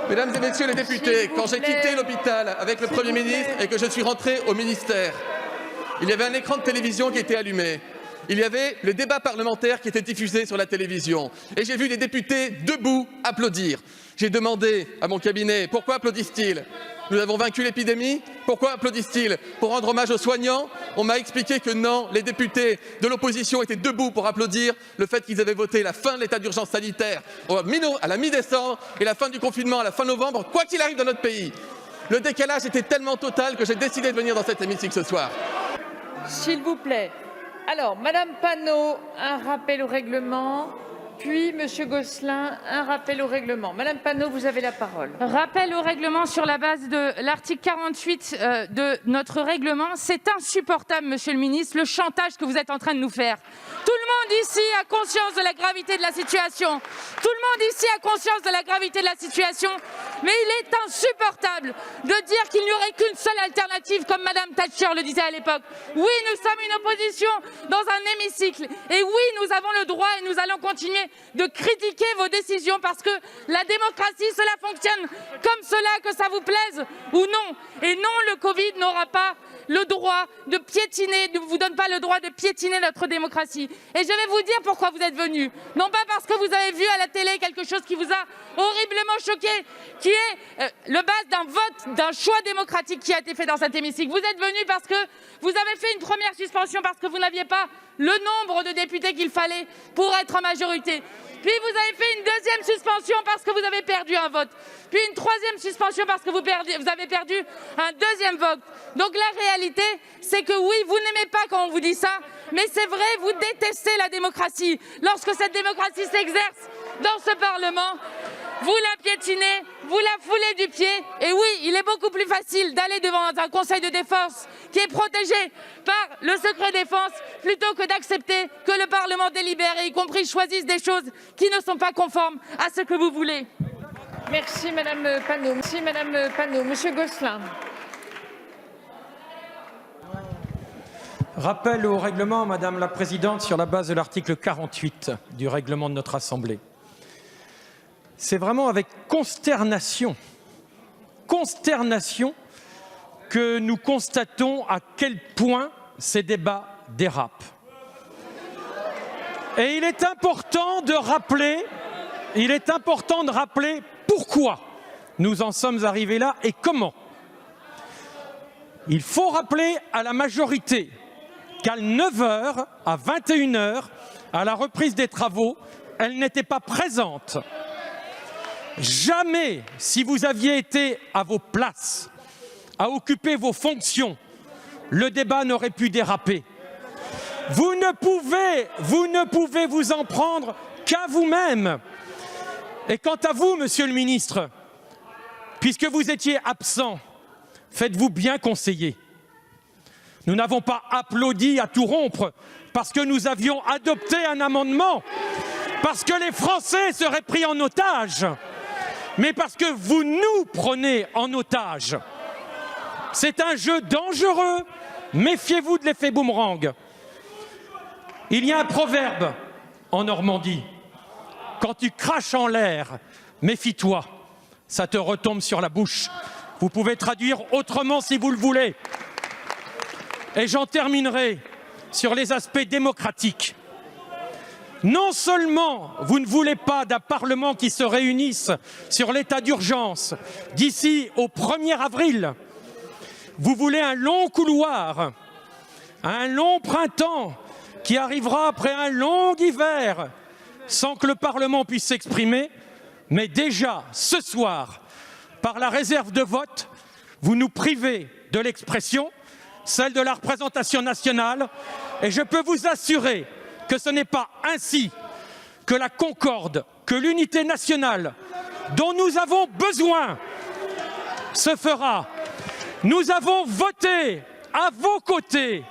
Mesdames et messieurs les députés, quand j'ai quitté l'hôpital avec le Premier ministre et que je suis rentré au ministère, il y avait un écran de télévision qui était allumé. Il y avait le débat parlementaire qui était diffusé sur la télévision. Et j'ai vu les députés debout applaudir. J'ai demandé à mon cabinet pourquoi applaudissent-ils? Nous avons vaincu l'épidémie. Pourquoi applaudissent-ils? Pour rendre hommage aux soignants? On m'a expliqué que non, les députés de l'opposition étaient debout pour applaudir le fait qu'ils avaient voté la fin de l'état d'urgence sanitaire à la mi-décembre et la fin du confinement à la fin novembre, quoi qu'il arrive dans notre pays. Le décalage était tellement total que j'ai décidé de venir dans cet hémicycle ce soir. S'il vous plaît. Alors, Madame Panot, un rappel au règlement. Puis, Monsieur Gosselin, un rappel au règlement. Madame Panot, vous avez la parole. Rappel au règlement sur la base de l'article 48 de notre règlement. C'est insupportable, Monsieur le ministre, le chantage que vous êtes en train de nous faire. Tout le monde ici a conscience de la gravité de la situation. Tout le monde ici a conscience de la gravité de la situation. Mais il est insupportable de dire qu'il n'y aurait qu'une seule alternative, comme Madame Thatcher le disait à l'époque. Oui, nous sommes une opposition dans un hémicycle. Et oui, nous avons le droit et nous allons continuer de critiquer vos décisions parce que la démocratie, cela fonctionne comme cela, que ça vous plaise ou non. Et non, le Covid n'aura pas le droit de piétiner, ne vous donne pas le droit de piétiner notre démocratie. Et je vais vous dire pourquoi vous êtes venus. Non pas parce que vous avez vu à la télé quelque chose qui vous a horriblement choqué, qui est le base d'un vote, d'un choix démocratique qui a été fait dans cet hémicycle. Vous êtes venus parce que vous avez fait une première suspension parce que vous n'aviez pas le nombre de députés qu'il fallait pour être en majorité. Puis vous avez fait une deuxième suspension parce que vous avez perdu un vote. Puis une troisième suspension parce que vous avez perdu un deuxième vote. Donc la réalité, c'est que oui, vous n'aimez pas quand on vous dit ça, mais c'est vrai, vous détestez la démocratie. Lorsque cette démocratie s'exerce dans ce Parlement, vous la piétinez, vous la foulez du pied. Et oui, il est beaucoup plus facile d'aller devant un conseil de défense qui est protégé par le secret défense plutôt que d'accepter que le Parlement délibère et y compris choisisse des choses qui ne sont pas conformes à ce que vous voulez. Merci Madame Panot. Merci Madame Panot. Monsieur Gosselin. Rappel au règlement, Madame la Présidente, sur la base de l'article 48 du règlement de notre Assemblée. C'est vraiment avec consternation que nous constatons à quel point ces débats dérapent. Et il est important de rappeler pourquoi nous en sommes arrivés là et comment. Il faut rappeler à la majorité qu'à 9h à 21h, à la reprise des travaux, elle n'était pas présente. Jamais, si vous aviez été à vos places, à occuper vos fonctions, le débat n'aurait pu déraper. Vous ne pouvez vous en prendre qu'à vous-même. Et quant à vous, Monsieur le ministre, puisque vous étiez absent, faites-vous bien conseiller. Nous n'avons pas applaudi à tout rompre parce que nous avions adopté un amendement, parce que les Français seraient pris en otage, mais parce que vous nous prenez en otage. C'est un jeu dangereux. Méfiez-vous de l'effet boomerang. Il y a un proverbe en Normandie. Quand tu craches en l'air, méfie-toi, ça te retombe sur la bouche. Vous pouvez traduire autrement si vous le voulez. Et j'en terminerai sur les aspects démocratiques. Non seulement vous ne voulez pas d'un Parlement qui se réunisse sur l'état d'urgence d'ici au 1er avril, vous voulez un long couloir, un long printemps qui arrivera après un long hiver sans que le Parlement puisse s'exprimer, mais déjà ce soir, par la réserve de vote, vous nous privez de l'expression, celle de la représentation nationale, et je peux vous assurer que ce n'est pas ainsi que la concorde, que l'unité nationale dont nous avons besoin se fera. Nous avons voté à vos côtés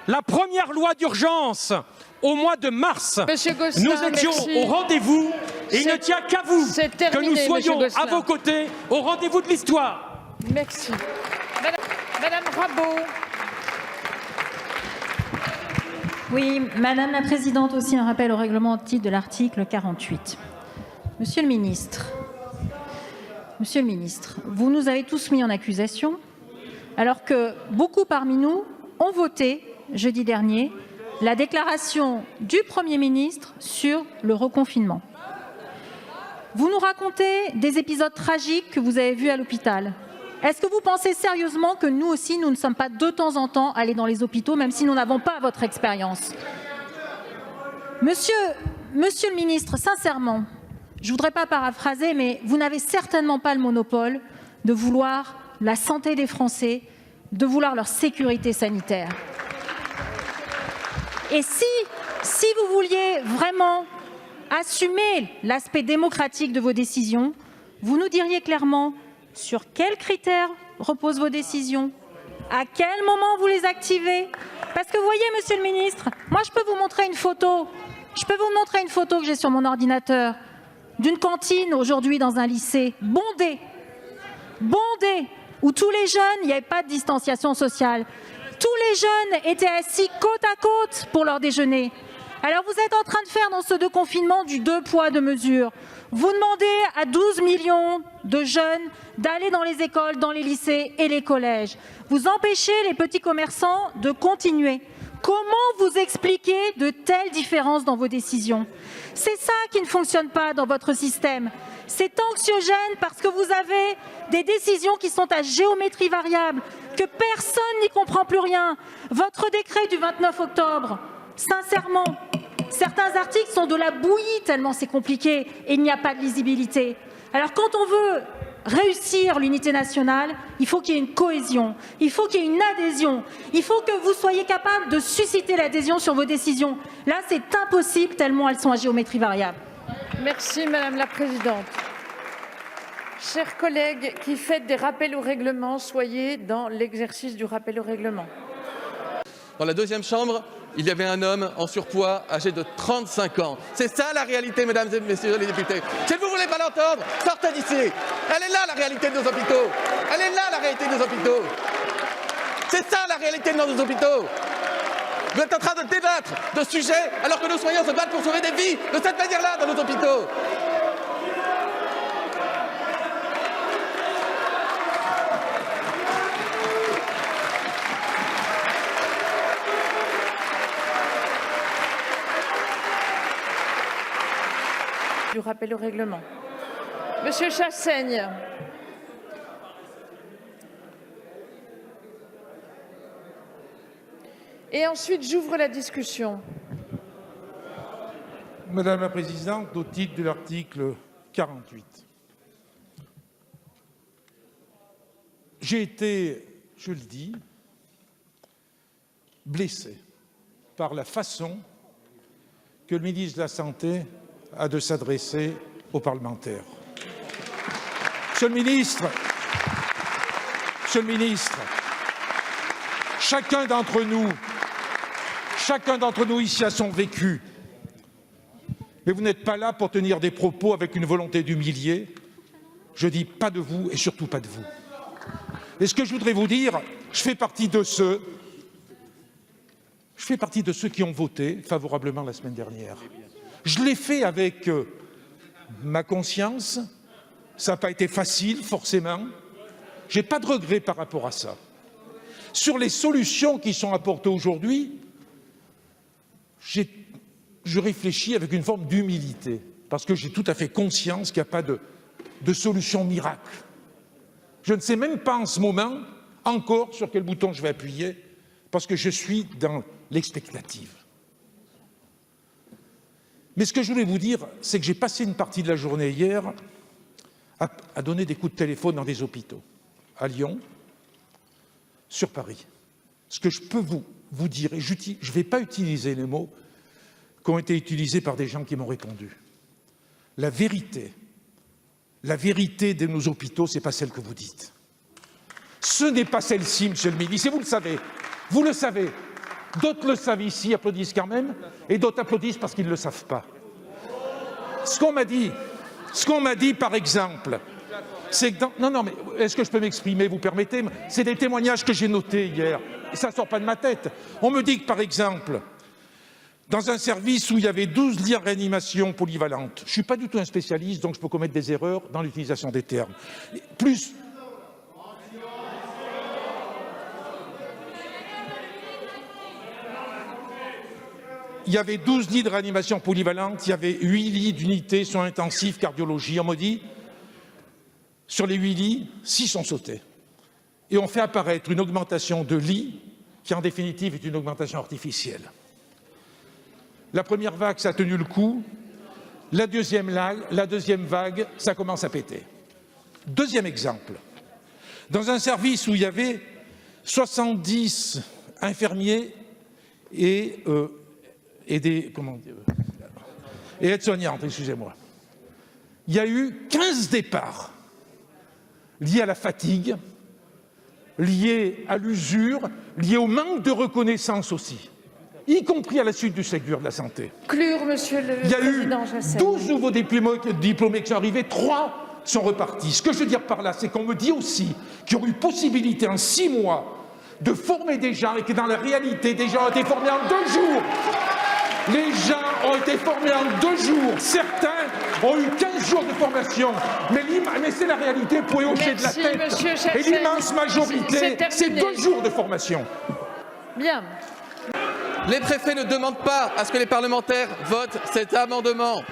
la première loi d'urgence au mois de mars. Gosselin, nous étions au rendez-vous et il ne tient qu'à vous que nous soyons à vos côtés au rendez-vous de l'histoire. Merci. Madame Rabault. Oui, Madame la Présidente, aussi un rappel au règlement au titre de l'article 48. Monsieur le ministre, Monsieur le ministre, vous nous avez tous mis en accusation, alors que beaucoup parmi nous ont voté jeudi dernier la déclaration du Premier ministre sur le reconfinement. Vous nous racontez des épisodes tragiques que vous avez vus à l'hôpital. Est-ce que vous pensez sérieusement que nous aussi, nous ne sommes pas de temps en temps allés dans les hôpitaux, même si nous n'avons pas votre expérience? Monsieur le ministre, sincèrement, je ne voudrais pas paraphraser, mais vous n'avez certainement pas le monopole de vouloir la santé des Français, de vouloir leur sécurité sanitaire. Et si vous vouliez vraiment assumer l'aspect démocratique de vos décisions, vous nous diriez clairement sur quels critères reposent vos décisions, à quel moment vous les activez. Parce que vous voyez, monsieur le ministre, moi je peux vous montrer une photo. Je peux vous montrer une photo que j'ai sur mon ordinateur d'une cantine aujourd'hui dans un lycée, bondée, où tous les jeunes, il n'y avait pas de distanciation sociale. Tous les jeunes étaient assis côte à côte pour leur déjeuner. Alors vous êtes en train de faire dans ce confinement du 2 poids 2 mesures. Vous demandez à 12 millions de jeunes d'aller dans les écoles, dans les lycées et les collèges. Vous empêchez les petits commerçants de continuer. Comment vous expliquez de telles différences dans vos décisions? C'est ça qui ne fonctionne pas dans votre système. C'est anxiogène parce que vous avez des décisions qui sont à géométrie variable, que personne n'y comprend plus rien. Votre décret du 29 octobre, sincèrement, certains articles sont de la bouillie tellement c'est compliqué et il n'y a pas de lisibilité. Alors quand on veut réussir l'unité nationale, il faut qu'il y ait une cohésion, il faut qu'il y ait une adhésion, il faut que vous soyez capable de susciter l'adhésion sur vos décisions. Là, c'est impossible tellement elles sont à géométrie variable. Merci Madame la Présidente. Chers collègues qui faites des rappels au règlement, soyez dans l'exercice du rappel au règlement. Dans la deuxième chambre, il y avait un homme en surpoids âgé de 35 ans. C'est ça la réalité, mesdames et messieurs les députés. Si vous ne voulez pas l'entendre, sortez d'ici. Elle est là la réalité de nos hôpitaux. Elle est là la réalité de nos hôpitaux. C'est ça la réalité de nos hôpitaux. Vous êtes en train de débattre de sujets alors que nos soignants se battent pour sauver des vies de cette manière-là dans nos hôpitaux. Du rappel au règlement. Monsieur Chassaigne. Et ensuite, j'ouvre la discussion. Madame la Présidente, au titre de l'article 48, j'ai été, je le dis, blessé par la façon que le ministre de la Santé a de s'adresser aux parlementaires. Monsieur le ministre, chacun d'entre nous ici a son vécu. Mais vous n'êtes pas là pour tenir des propos avec une volonté d'humilier. Je dis pas de vous et surtout pas de vous. Et ce que je voudrais vous dire, je fais partie de ceux qui ont voté favorablement la semaine dernière. Je l'ai fait avec ma conscience. Ça n'a pas été facile, forcément. Je n'ai pas de regrets par rapport à ça. Sur les solutions qui sont apportées aujourd'hui, je réfléchis avec une forme d'humilité, parce que j'ai tout à fait conscience qu'il n'y a pas de solution miracle. Je ne sais même pas en ce moment encore sur quel bouton je vais appuyer, parce que je suis dans l'expectative. Mais ce que je voulais vous dire, c'est que j'ai passé une partie de la journée hier à donner des coups de téléphone dans des hôpitaux, à Lyon, sur Paris. Ce que je peux vous dire, et je ne vais pas utiliser les mots qui ont été utilisés par des gens qui m'ont répondu. La vérité de nos hôpitaux, ce n'est pas celle que vous dites. Ce n'est pas celle-ci, monsieur le ministre, et vous le savez. Vous le savez. D'autres le savent ici, applaudissent quand même, et d'autres applaudissent parce qu'ils ne le savent pas. Ce qu'on m'a dit, par exemple, c'est que non, mais est-ce que je peux m'exprimer, vous permettez? C'est des témoignages que j'ai notés hier, et ça ne sort pas de ma tête. On me dit que, par exemple, dans un service où il y avait 12 lits en réanimation polyvalente. Je ne suis pas du tout un spécialiste, donc je peux commettre des erreurs dans l'utilisation des termes. Plus... Il y avait 12 lits de réanimation polyvalente, il y avait 8 lits d'unité soins intensifs cardiologie. On m'a dit, sur les 8 lits, 6 ont sauté. Et on fait apparaître une augmentation de lits qui, en définitive, est une augmentation artificielle. La première vague, ça a tenu le coup. La deuxième vague, ça commence à péter. Deuxième exemple. Dans un service où il y avait 70 infirmiers et aides-soignantes, excusez-moi. Il y a eu 15 départs liés à la fatigue, liés à l'usure, liés au manque de reconnaissance aussi, y compris à la suite du Ségur de la santé. Conclure, monsieur le président Chassaigne. Il y a eu 12 nouveaux diplômés qui sont arrivés, 3 sont repartis. Ce que je veux dire par là, c'est qu'on me dit aussi qu'il y aurait eu possibilité en 6 mois de former des gens et que dans la réalité, des gens ont été formés en 2 jours. Les gens ont été formés en 2 jours. Certains ont eu 15 jours de formation. Mais c'est la réalité, vous pouvez hocher de la tête. Et l'immense majorité, c'est 2 jours de formation. Bien. Les préfets ne demandent pas à ce que les parlementaires votent cet amendement.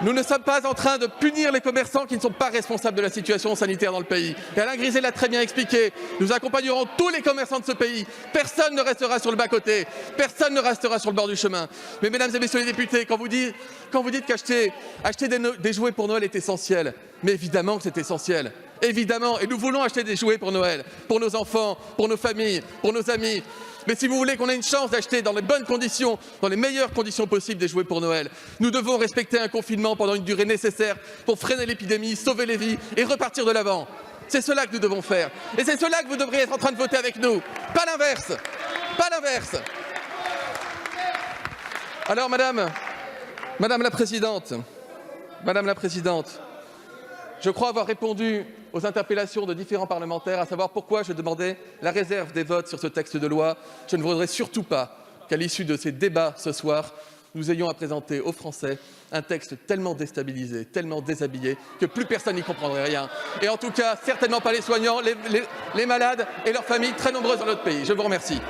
Nous ne sommes pas en train de punir les commerçants qui ne sont pas responsables de la situation sanitaire dans le pays. Et Alain Griset l'a très bien expliqué. Nous accompagnerons tous les commerçants de ce pays. Personne ne restera sur le bas-côté. Personne ne restera sur le bord du chemin. Mais mesdames et messieurs les députés, quand vous dites qu'acheter des jouets pour Noël est essentiel, mais évidemment que c'est essentiel. Évidemment. Et nous voulons acheter des jouets pour Noël, pour nos enfants, pour nos familles, pour nos amis. Mais si vous voulez qu'on ait une chance d'acheter dans les bonnes conditions, dans les meilleures conditions possibles des jouets pour Noël, nous devons respecter un confinement pendant une durée nécessaire pour freiner l'épidémie, sauver les vies et repartir de l'avant. C'est cela que nous devons faire. Et c'est cela que vous devriez être en train de voter avec nous. Pas l'inverse. Pas l'inverse. Alors, Madame la Présidente, je crois avoir répondu aux interpellations de différents parlementaires, à savoir pourquoi je demandais la réserve des votes sur ce texte de loi. Je ne voudrais surtout pas qu'à l'issue de ces débats ce soir, nous ayons à présenter aux Français un texte tellement déstabilisé, tellement déshabillé, que plus personne n'y comprendrait rien. Et en tout cas, certainement pas les soignants, les malades et leurs familles très nombreuses dans notre pays. Je vous remercie.